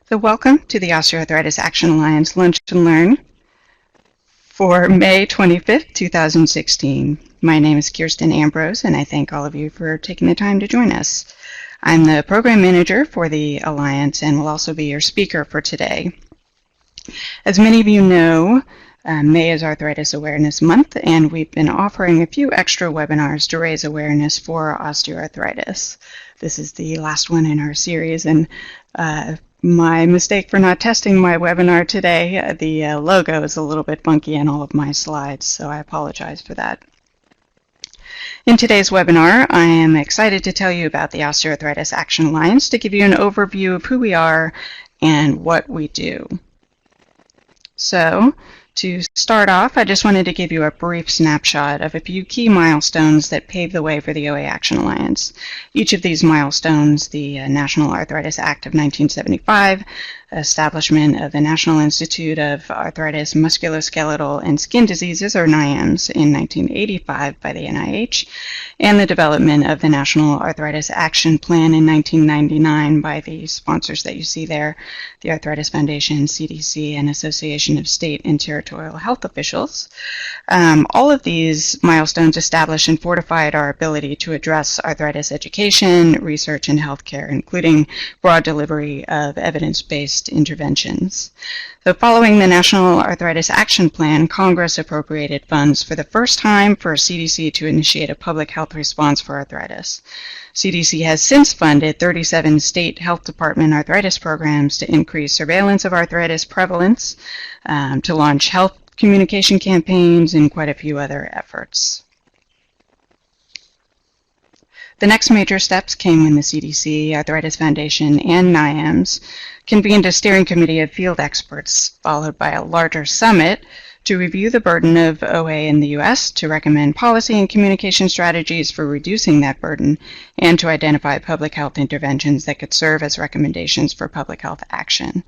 So welcome to the Osteoarthritis Action Alliance Lunch and Learn for May 25th, 2016. My name is Kirsten Ambrose, and I thank all of you for taking the time to join us. I'm the program manager for the Alliance and will also be your speaker for today. As many of you know, May is Arthritis Awareness Month, and we've been offering a few extra webinars to raise awareness for osteoarthritis. This is the last one in our series, and my mistake for not testing my webinar today. The logo is a little bit funky in all of my slides, so I apologize for that. In today's webinar, I am excited to tell you about the Osteoarthritis Action Alliance to give you an overview of who we are and what we do. So, to start off, I just wanted to give you a brief snapshot of a few key milestones that paved the way for the OA Action Alliance. Each of these milestones, the National Arthritis Act of 1975, establishment of the National Institute of Arthritis, Musculoskeletal, and Skin Diseases, or NIAMS, in 1985 by the NIH, and the development of the National Arthritis Action Plan in 1999 by the sponsors that you see there, the Arthritis Foundation, CDC, and Association of State and Territorial Health Officials. All of these milestones established and fortified our ability to address arthritis education, research, and healthcare, including broad delivery of evidence-based interventions. So following the National Arthritis Action Plan, Congress appropriated funds for the first time for CDC to initiate a public health response for arthritis. CDC has since funded 37 state health department arthritis programs to increase surveillance of arthritis prevalence, to launch health communication campaigns, and quite a few other efforts. The next major steps came when the CDC, Arthritis Foundation, and NIAMS convened a steering committee of field experts, followed by a larger summit to review the burden of OA in the U.S., to recommend policy and communication strategies for reducing that burden, and to identify public health interventions that could serve as recommendations for public health action.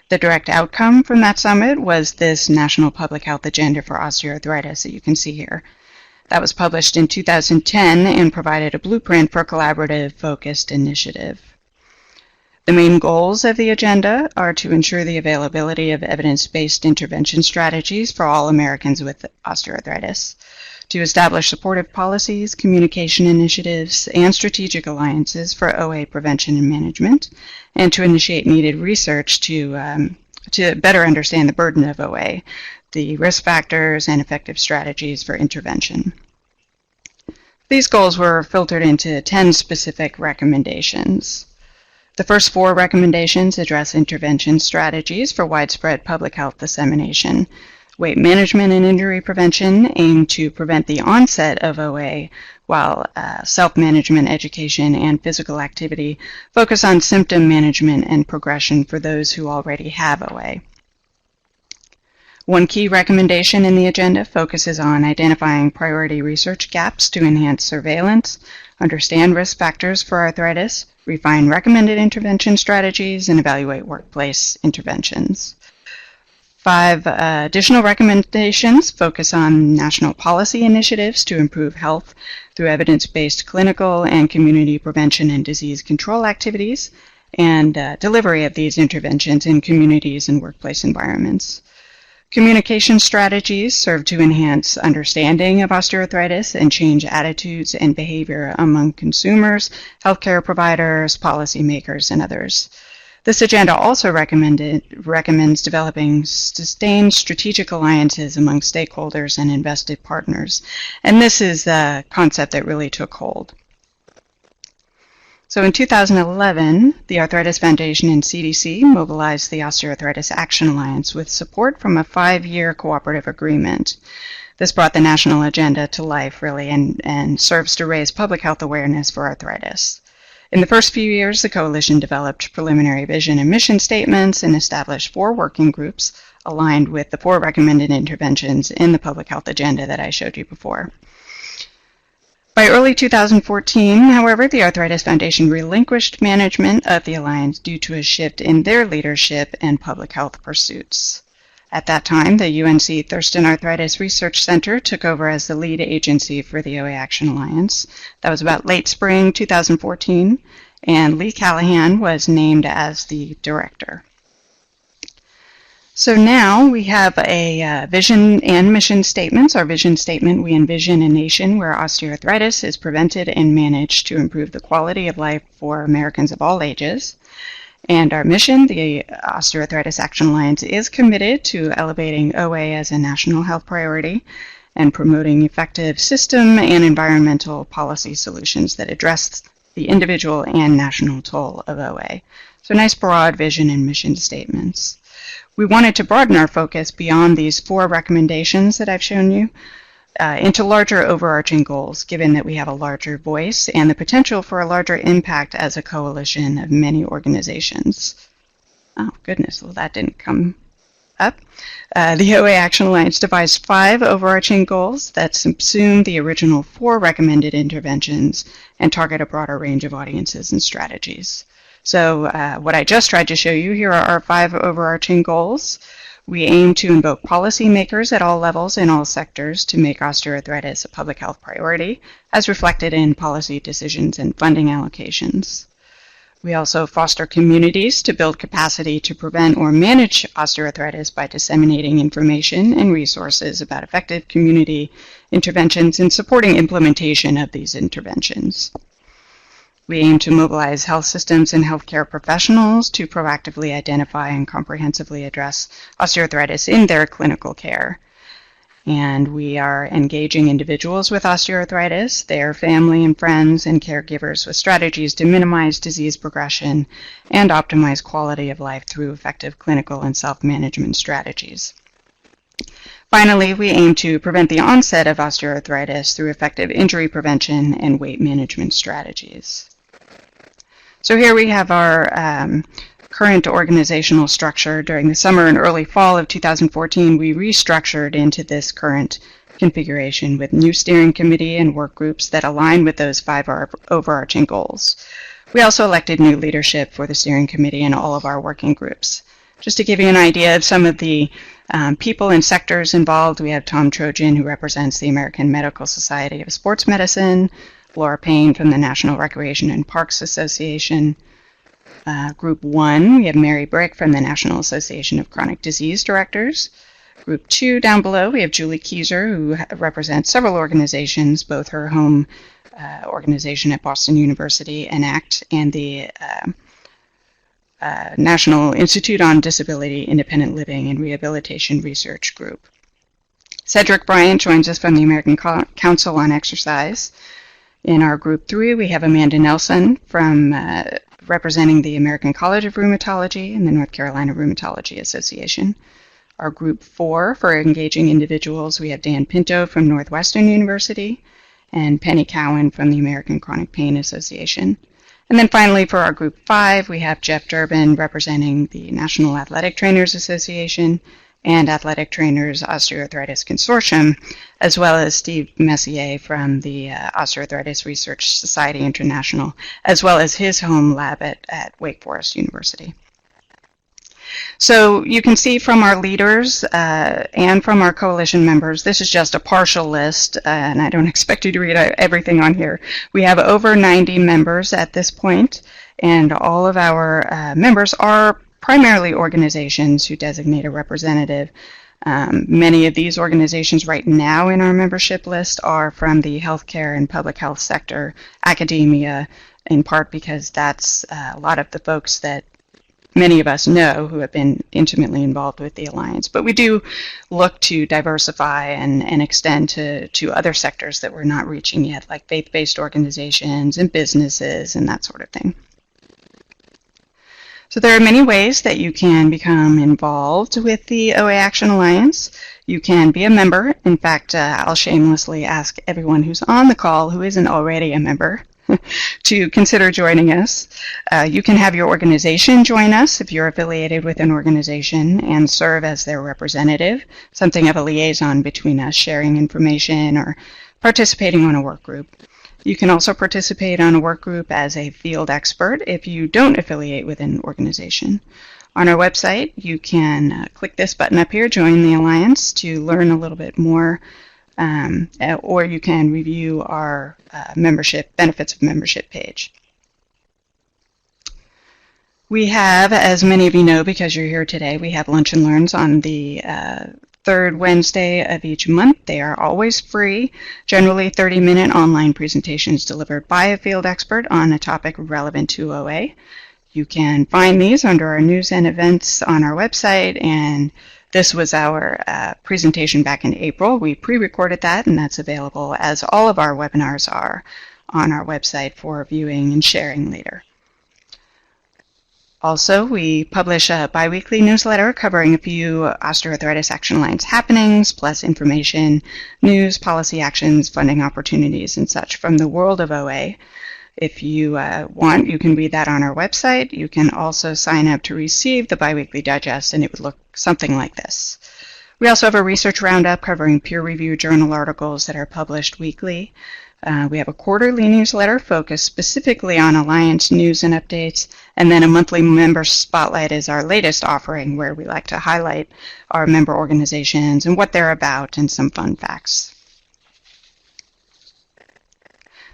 The direct outcome from that summit was this National Public Health Agenda for Osteoarthritis that you can see here. That was published in 2010 and provided a blueprint for a collaborative, focused initiative. The main goals of the agenda are to ensure the availability of evidence-based intervention strategies for all Americans with osteoarthritis, to establish supportive policies, communication initiatives, and strategic alliances for OA prevention and management, and to initiate needed research to better understand the burden of OA, the risk factors, and effective strategies for intervention. These goals were filtered into 10 specific recommendations. The first 4 recommendations address intervention strategies for widespread public health dissemination. Weight management and injury prevention aim to prevent the onset of OA, while self-management, education, and physical activity focus on symptom management and progression for those who already have OA. One key recommendation in the agenda focuses on identifying priority research gaps to enhance surveillance, understand risk factors for arthritis, refine recommended intervention strategies, and evaluate workplace interventions. 5 additional recommendations focus on national policy initiatives to improve health through evidence-based clinical and community prevention and disease control activities, and delivery of these interventions in communities and workplace environments. Communication strategies serve to enhance understanding of osteoarthritis and change attitudes and behavior among consumers, healthcare providers, policymakers, and others. This agenda also recommends developing sustained strategic alliances among stakeholders and invested partners, and this is a concept that really took hold. So in 2011, the Arthritis Foundation and CDC mobilized the Osteoarthritis Action Alliance with support from a 5-year cooperative agreement. This brought the national agenda to life, really, and serves to raise public health awareness for arthritis. In the first few years, the coalition developed preliminary vision and mission statements and established 4 working groups aligned with the 4 recommended interventions in the public health agenda that I showed you before. By early 2014, however, the Arthritis Foundation relinquished management of the Alliance due to a shift in their leadership and public health pursuits. At that time, the UNC Thurston Arthritis Research Center took over as the lead agency for the OA Action Alliance. That was about late spring 2014, and Lee Callahan was named as the director. So now we have a vision and mission statements. Our vision statement, we envision a nation where osteoarthritis is prevented and managed to improve the quality of life for Americans of all ages. And our mission, the Osteoarthritis Action Alliance, is committed to elevating OA as a national health priority and promoting effective system and environmental policy solutions that address the individual and national toll of OA. So nice broad vision and mission statements. We wanted to broaden our focus beyond these 4 recommendations that I've shown you into larger overarching goals, given that we have a larger voice and the potential for a larger impact as a coalition of many organizations. Oh, goodness, well, that didn't come up. The OA Action Alliance devised 5 overarching goals that subsume the original 4 recommended interventions and target a broader range of audiences and strategies. So what I just tried to show you, here are our 5 overarching goals. We aim to invoke policymakers at all levels in all sectors to make osteoarthritis a public health priority, as reflected in policy decisions and funding allocations. We also foster communities to build capacity to prevent or manage osteoarthritis by disseminating information and resources about effective community interventions and supporting implementation of these interventions. We aim to mobilize health systems and healthcare professionals to proactively identify and comprehensively address osteoarthritis in their clinical care. And we are engaging individuals with osteoarthritis, their family and friends, and caregivers with strategies to minimize disease progression and optimize quality of life through effective clinical and self-management strategies. Finally, we aim to prevent the onset of osteoarthritis through effective injury prevention and weight management strategies. So here we have our current organizational structure. During the summer and early fall of 2014, we restructured into this current configuration with new steering committee and work groups that align with those 5 overarching goals. We also elected new leadership for the steering committee and all of our working groups. Just to give you an idea of some of the people and sectors involved, we have Tom Trojan, who represents the American Medical Society of Sports Medicine, Laura Payne from the National Recreation and Parks Association. Group 1, we have Mary Brick from the National Association of Chronic Disease Directors. Group 2, down below, we have Julie Kieser, who represents several organizations, both her home organization at Boston University, ENACT, and the National Institute on Disability, Independent Living, and Rehabilitation Research Group. Cedric Bryant joins us from the American Council on Exercise. In our Group 3, we have Amanda Nelson from representing the American College of Rheumatology and the North Carolina Rheumatology Association. Our Group 4, for engaging individuals, we have Dan Pinto from Northwestern University and Penny Cowan from the American Chronic Pain Association. And then finally, for our Group 5, we have Jeff Durbin representing the National Athletic Trainers Association and Athletic Trainers Osteoarthritis Consortium, as well as Steve Messier from the Osteoarthritis Research Society International, as well as his home lab at Wake Forest University. So you can see from our leaders and from our coalition members, this is just a partial list, and I don't expect you to read everything on here. We have over 90 members at this point, and all of our members are primarily organizations who designate a representative. Many of these organizations right now in our membership list are from the healthcare and public health sector, academia, in part because that's a lot of the folks that many of us know who have been intimately involved with the Alliance. But we do look to diversify and extend to other sectors that we're not reaching yet, like faith-based organizations and businesses and that sort of thing. So there are many ways that you can become involved with the OA Action Alliance. You can be a member. In fact, I'll shamelessly ask everyone who's on the call who isn't already a member to consider joining us. You can have your organization join us if you're affiliated with an organization and serve as their representative, something of a liaison between us, sharing information or participating on a work group. You can also participate on a work group as a field expert if you don't affiliate with an organization. On our website, you can click this button up here, Join the Alliance, to learn a little bit more, or you can review our membership, benefits of membership page. We have, as many of you know because you're here today, we have Lunch and Learns on the third Wednesday of each month. They are always free, generally 30-minute online presentations delivered by a field expert on a topic relevant to OA. You can find these under our news and events on our website, and this was our presentation back in April. We pre-recorded that, and that's available, as all of our webinars are, on our website for viewing and sharing later. Also, we publish a biweekly newsletter covering a few Osteoarthritis Action Alliance happenings, plus information, news, policy actions, funding opportunities, and such from the world of OA. If you want, you can read that on our website. You can also sign up to receive the biweekly digest, and it would look something like this. We also have a research roundup covering peer-reviewed journal articles that are published weekly. We have a quarterly newsletter focused specifically on Alliance news and updates, and then a monthly member spotlight is our latest offering, where we like to highlight our member organizations and what they're about and some fun facts.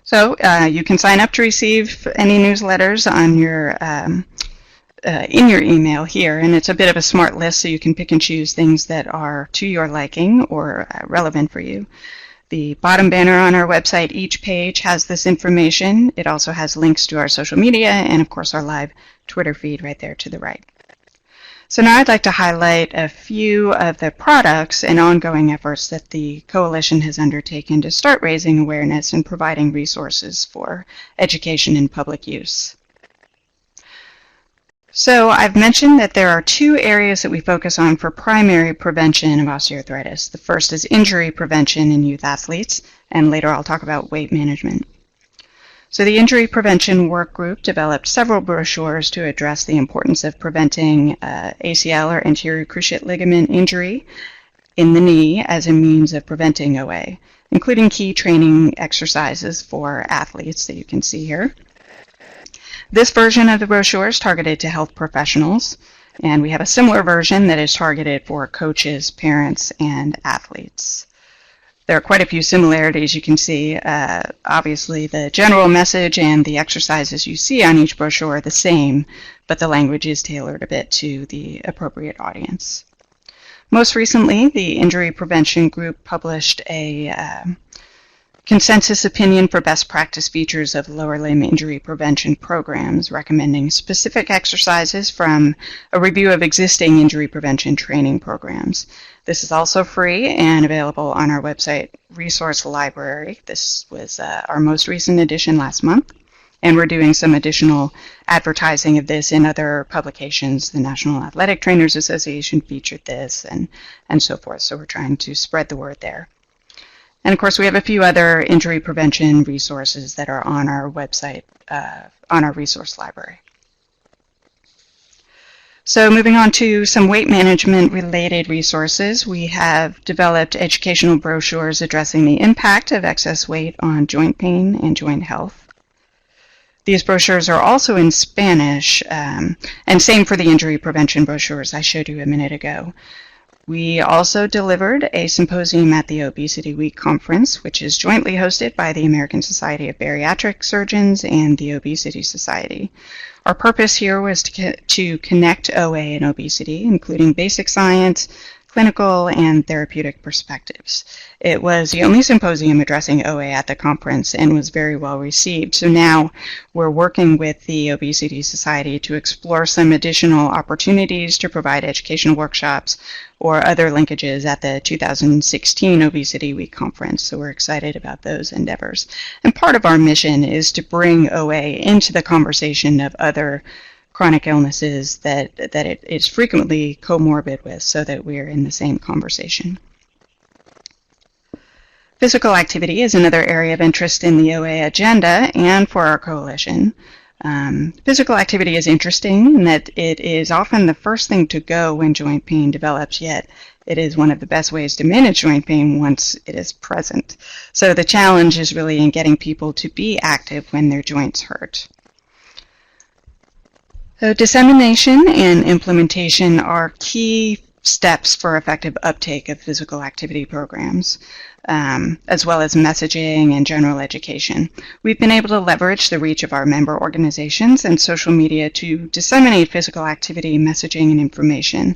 So you can sign up to receive any newsletters on your in your email here, and it's a bit of a smart list, so you can pick and choose things that are to your liking or relevant for you. The bottom banner on our website, each page has this information. It also has links to our social media and, of course, our live Twitter feed right there to the right. So now I'd like to highlight a few of the products and ongoing efforts that the Coalition has undertaken to start raising awareness and providing resources for education and public use. So I've mentioned that there are two areas that we focus on for primary prevention of osteoarthritis. The first is injury prevention in youth athletes, and later I'll talk about weight management. So the Injury Prevention Work Group developed several brochures to address the importance of preventing ACL or anterior cruciate ligament injury in the knee as a means of preventing OA, including key training exercises for athletes that you can see here. This version of the brochure is targeted to health professionals, and we have a similar version that is targeted for coaches, parents, and athletes. There are quite a few similarities you can see. Obviously, the general message and the exercises you see on each brochure are the same, but the language is tailored a bit to the appropriate audience. Most recently, the Injury Prevention Group published a consensus opinion for best practice features of lower limb injury prevention programs, recommending specific exercises from a review of existing injury prevention training programs. This is also free and available on our website resource library. This was our most recent edition last month, and we're doing some additional advertising of this in other publications. The National Athletic Trainers Association featured this, and so forth, so we're trying to spread the word there. And of course, we have a few other injury prevention resources that are on our website, on our resource library. So moving on to some weight management related resources, we have developed educational brochures addressing the impact of excess weight on joint pain and joint health. These brochures are also in Spanish, and same for the injury prevention brochures I showed you a minute ago. We also delivered a symposium at the Obesity Week conference, which is jointly hosted by the American Society of Bariatric Surgeons and the Obesity Society. Our purpose here was to connect OA and obesity, including basic science, clinical, and therapeutic perspectives. It was the only symposium addressing OA at the conference and was very well received. So now we're working with the Obesity Society to explore some additional opportunities to provide educational workshops or other linkages at the 2016 Obesity Week conference. So we're excited about those endeavors. And part of our mission is to bring OA into the conversation of other chronic illnesses that it is frequently comorbid with, so that we're in the same conversation. Physical activity is another area of interest in the OA agenda and for our coalition. Physical activity is interesting in that it is often the first thing to go when joint pain develops, yet it is one of the best ways to manage joint pain once it is present. So the challenge is really in getting people to be active when their joints hurt. So dissemination and implementation are key steps for effective uptake of physical activity programs. as well as messaging and general education. We've been able to leverage the reach of our member organizations and social media to disseminate physical activity messaging and information.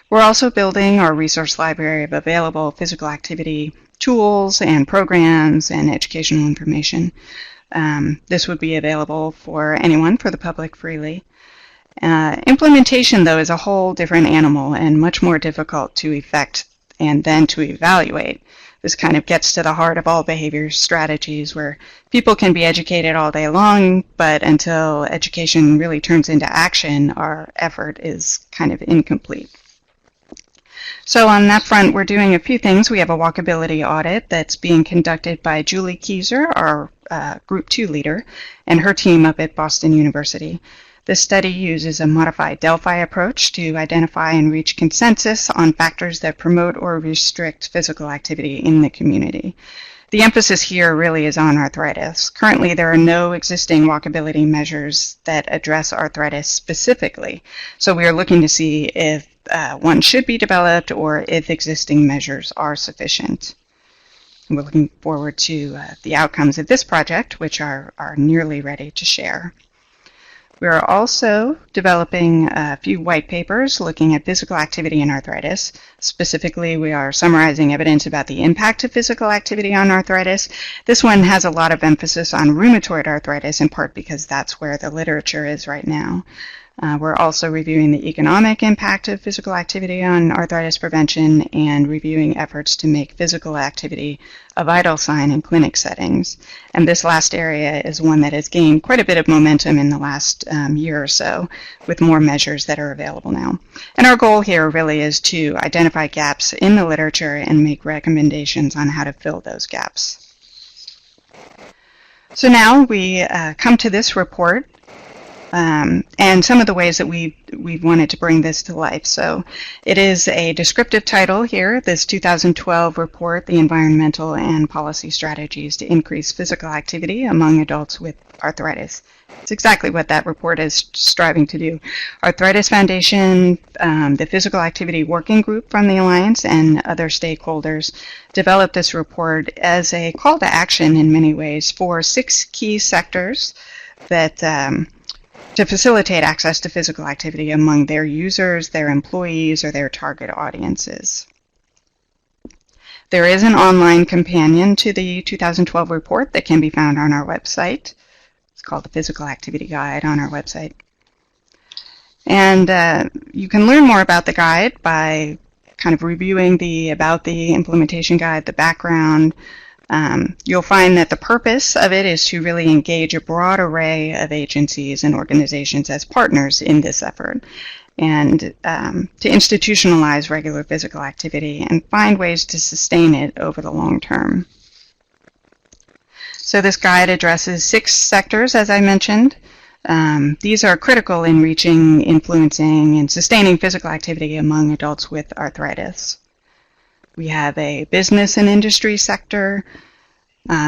We're also building our resource library of available physical activity tools and programs and educational information. This would be available for anyone, for the public, freely. Implementation, though, is a whole different animal and much more difficult to effect and then to evaluate. This kind of gets to the heart of all behavior strategies, where people can be educated all day long, but until education really turns into action, our effort is kind of incomplete. So on that front, we're doing a few things. We have a walkability audit that's being conducted by Julie Kieser, our Group 2 leader, and her team up at Boston University. This study uses a modified Delphi approach to identify and reach consensus on factors that promote or restrict physical activity in the community. The emphasis here really is on arthritis. Currently, there are no existing walkability measures that address arthritis specifically, so we are looking to see if one should be developed or if existing measures are sufficient. We're looking forward to the outcomes of this project, which are nearly ready to share. We are also developing a few white papers looking at physical activity and arthritis. Specifically, we are summarizing evidence about the impact of physical activity on arthritis. This one has a lot of emphasis on rheumatoid arthritis, in part because that's where the literature is right now. We're also reviewing the economic impact of physical activity on arthritis prevention and reviewing efforts to make physical activity a vital sign in clinic settings. And this last area is one that has gained quite a bit of momentum in the last year or so, with more measures that are available now. And our goal here really is to identify gaps in the literature and make recommendations on how to fill those gaps. So now we come to this report. And some of the ways that we've wanted to bring this to life. So it is a descriptive title here, this 2012 report, The Environmental and Policy Strategies to Increase Physical Activity Among Adults with Arthritis. It's exactly what that report is striving to do. Arthritis Foundation, the Physical Activity Working Group from the Alliance, and other stakeholders developed this report as a call to action in many ways for 6 key sectors that to facilitate access to physical activity among their users, their employees, or their target audiences. There is an online companion to the 2012 report that can be found on our website. It's called the Physical Activity Guide on our website. And you can learn more about the guide by kind of reviewing the About the Implementation Guide, the background. You'll find that the purpose of it is to really engage a broad array of agencies and organizations as partners in this effort, and to institutionalize regular physical activity and find ways to sustain it over the long term. So this guide addresses 6 sectors, as I mentioned. These are critical in reaching, influencing, and sustaining physical activity among adults with arthritis. We have a business and industry sector.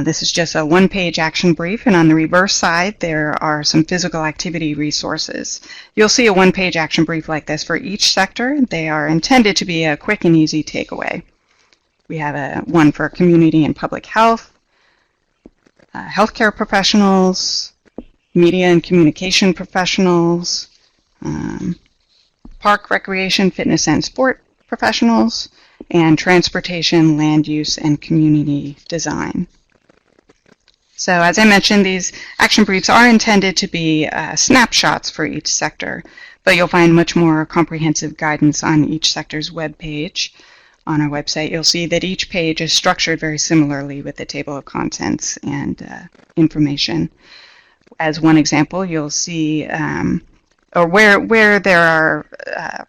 This is just a one-page action brief, and on the reverse side there are some physical activity resources. You'll see a one-page action brief like this for each sector. They are intended to be a quick and easy takeaway. We have one for community and public health, healthcare professionals, media and communication professionals, park, recreation, fitness, and sport professionals, and transportation, land use, and community design. So as I mentioned, these action briefs are intended to be snapshots for each sector, but you'll find much more comprehensive guidance on each sector's web page. On our website, you'll see that each page is structured very similarly with the table of contents and information. As one example, you'll see or where there are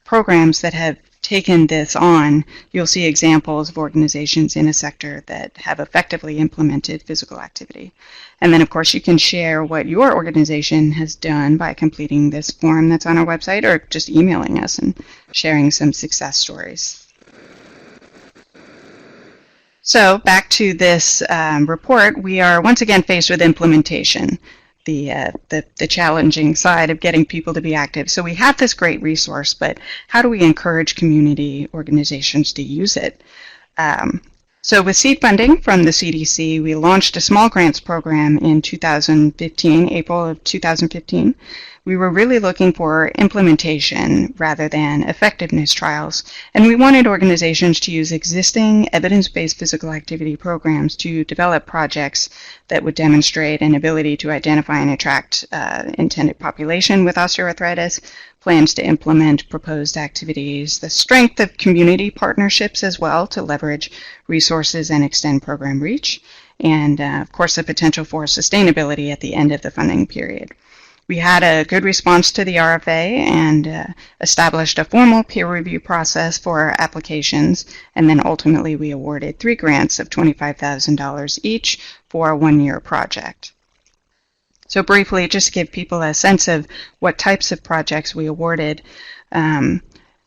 programs that have taken this on, you'll see examples of organizations in a sector that have effectively implemented physical activity. And then, of course, you can share what your organization has done by completing this form that's on our website, or just emailing us and sharing some success stories. So back to this report, we are once again faced with implementation, the challenging side of getting people to be active. So we have this great resource, but how do we encourage community organizations to use it? So with seed funding from the CDC, we launched a small grants program in 2015, April of 2015. We were really looking for implementation rather than effectiveness trials, and we wanted organizations to use existing evidence-based physical activity programs to develop projects that would demonstrate an ability to identify and attract intended population with osteoarthritis, plans to implement proposed activities, the strength of community partnerships as well to leverage resources and extend program reach, and of course the potential for sustainability at the end of the funding period. We had a good response to the RFA and established a formal peer review process for our applications, and then ultimately we awarded 3 grants of $25,000 each for a 1-year project. So briefly, just to give people a sense of what types of projects we awarded,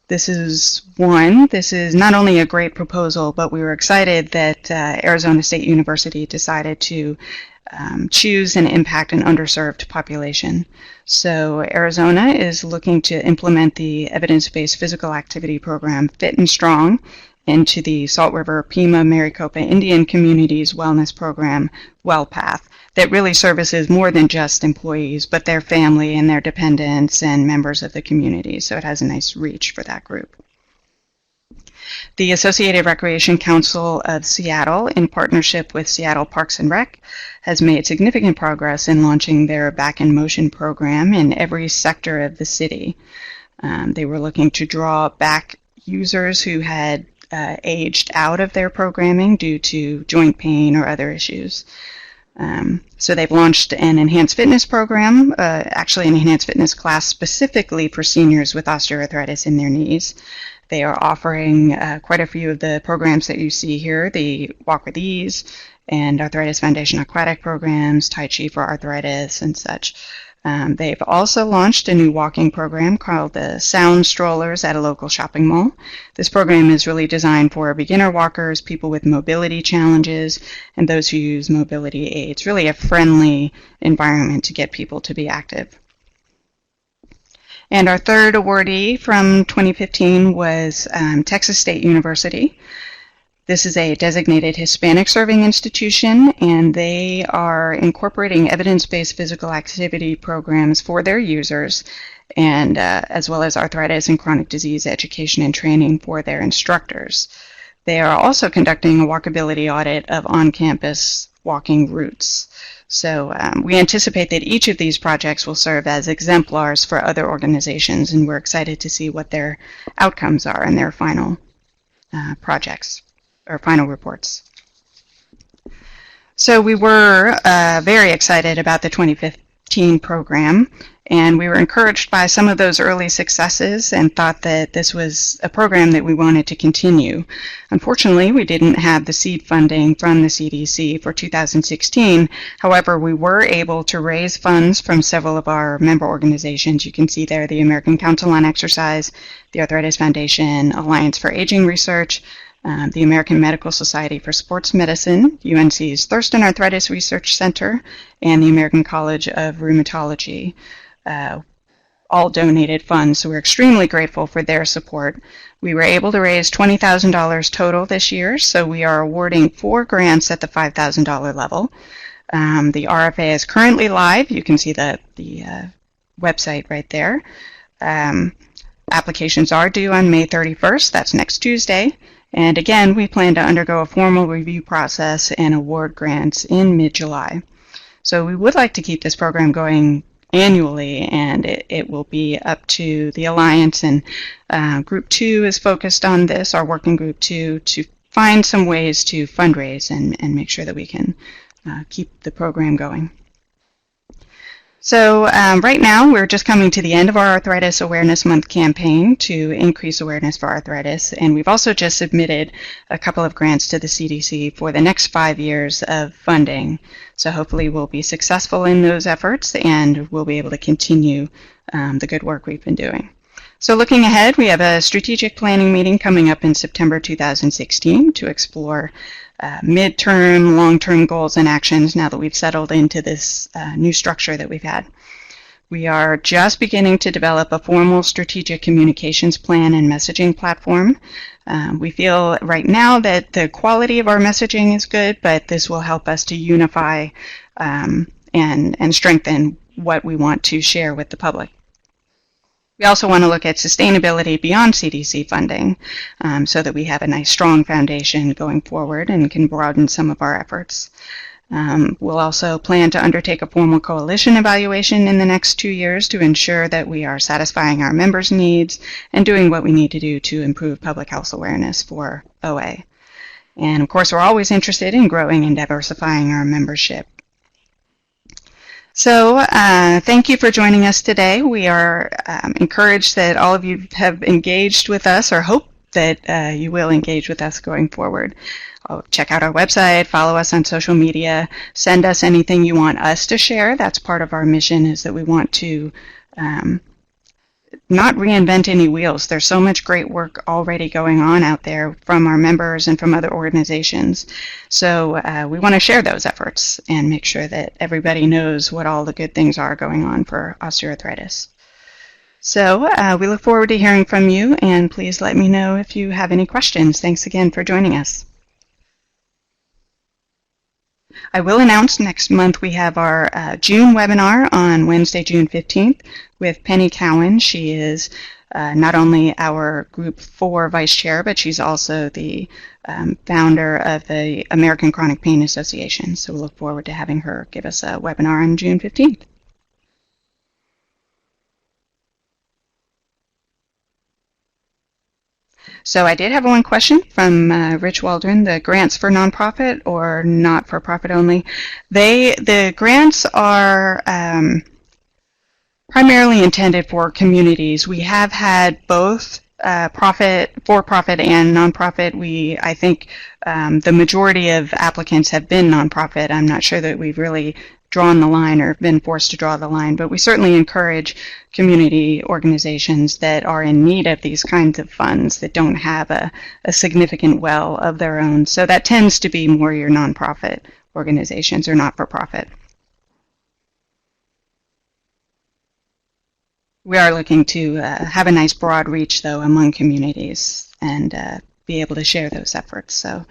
this is one. This is not only a great proposal, but we were excited that Arizona State University decided to choose and impact an underserved population. So Arizona is looking to implement the evidence-based physical activity program Fit and Strong into the Salt River Pima-Maricopa Indian Community's wellness program, Wellpath, that really services more than just employees, but their family and their dependents and members of the community. So it has a nice reach for that group. The Associated Recreation Council of Seattle, in partnership with Seattle Parks and Rec, has made significant progress in launching their Back in Motion program in every sector of the city. They were looking to draw back users who had aged out of their programming due to joint pain or other issues. So they've launched an enhanced fitness program, actually an enhanced fitness class specifically for seniors with osteoarthritis in their knees. They are offering quite a few of the programs that you see here, the Walk with Ease and Arthritis Foundation aquatic programs, Tai Chi for arthritis and such. They've also launched a new walking program called the Sound Strollers at a local shopping mall. This program is really designed for beginner walkers, people with mobility challenges, and those who use mobility aids. Really a friendly environment to get people to be active. And our third awardee from 2015 was Texas State University. This is a designated Hispanic serving institution, and they are incorporating evidence-based physical activity programs for their users, and as well as arthritis and chronic disease education and training for their instructors. They are also conducting a walkability audit of on-campus walking routes. So we anticipate that each of these projects will serve as exemplars for other organizations, and we're excited to see what their outcomes are in their final projects or final reports. So we were very excited about the 2015 program, and we were encouraged by some of those early successes and thought that this was a program that we wanted to continue. Unfortunately, we didn't have the seed funding from the CDC for 2016. However, we were able to raise funds from several of our member organizations. You can see there the American Council on Exercise, the Arthritis Foundation, Alliance for Aging Research, the American Medical Society for Sports Medicine, UNC's Thurston Arthritis Research Center, and the American College of Rheumatology. All donated funds, so we're extremely grateful for their support. We were able to raise $20,000 total this year, so we are awarding 4 grants at the $5,000 level. The RFA is currently live. You can see the website right there. Applications are due on May 31st. That's next Tuesday. And again, we plan to undergo a formal review process and award grants in mid-July. So we would like to keep this program going annually, and it will be up to the Alliance, and Group 2 is focused on this, our working Group 2, to find some ways to fundraise and make sure that we can keep the program going. So right now we're just coming to the end of our Arthritis Awareness Month campaign to increase awareness for arthritis, and we've also just submitted a couple of grants to the CDC for the next 5 years of funding. So hopefully we'll be successful in those efforts, and we'll be able to continue the good work we've been doing. So looking ahead, we have a strategic planning meeting coming up in September 2016 to explore midterm, long-term goals and actions now that we've settled into this new structure that we've had. We are just beginning to develop a formal strategic communications plan and messaging platform. We feel right now that the quality of our messaging is good, but this will help us to unify and strengthen what we want to share with the public. We also want to look at sustainability beyond CDC funding so that we have a nice strong foundation going forward and can broaden some of our efforts. We'll also plan to undertake a formal coalition evaluation in the next 2 years to ensure that we are satisfying our members' needs and doing what we need to do to improve public health awareness for OA. And of course, we're always interested in growing and diversifying our membership. So thank you for joining us today. We are encouraged that all of you have engaged with us, or hope that you will engage with us going forward. Check out our website, follow us on social media, send us anything you want us to share. That's part of our mission, is that we want to not reinvent any wheels. There's so much great work already going on out there from our members and from other organizations. So we want to share those efforts and make sure that everybody knows what all the good things are going on for osteoarthritis. So we look forward to hearing from you, and please let me know if you have any questions. Thanks again for joining us. I will announce next month we have our June webinar on Wednesday, June 15th with Penny Cowan. She is not only our Group 4 Vice Chair, but she's also the founder of the American Chronic Pain Association. So we'll look forward to having her give us a webinar on June 15th. So I did have one question from Rich Waldron, the grants for nonprofit or not for profit only. The grants are primarily intended for communities. We have had both for-profit and nonprofit. I think the majority of applicants have been nonprofit. I'm not sure that we've really drawn the line or been forced to draw the line, but we certainly encourage community organizations that are in need of these kinds of funds that don't have a significant well of their own. So that tends to be more your nonprofit organizations or not-for-profit. We are looking to have a nice broad reach, though, among communities and be able to share those efforts. So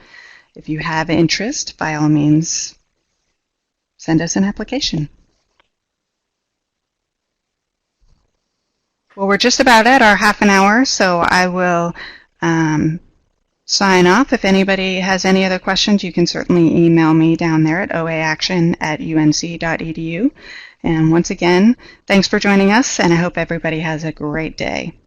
if you have interest, by all means, send us an application. Well, we're just about at our half an hour, so I will sign off. If anybody has any other questions, you can certainly email me down there at oaaction@unc.edu. And once again, thanks for joining us, and I hope everybody has a great day.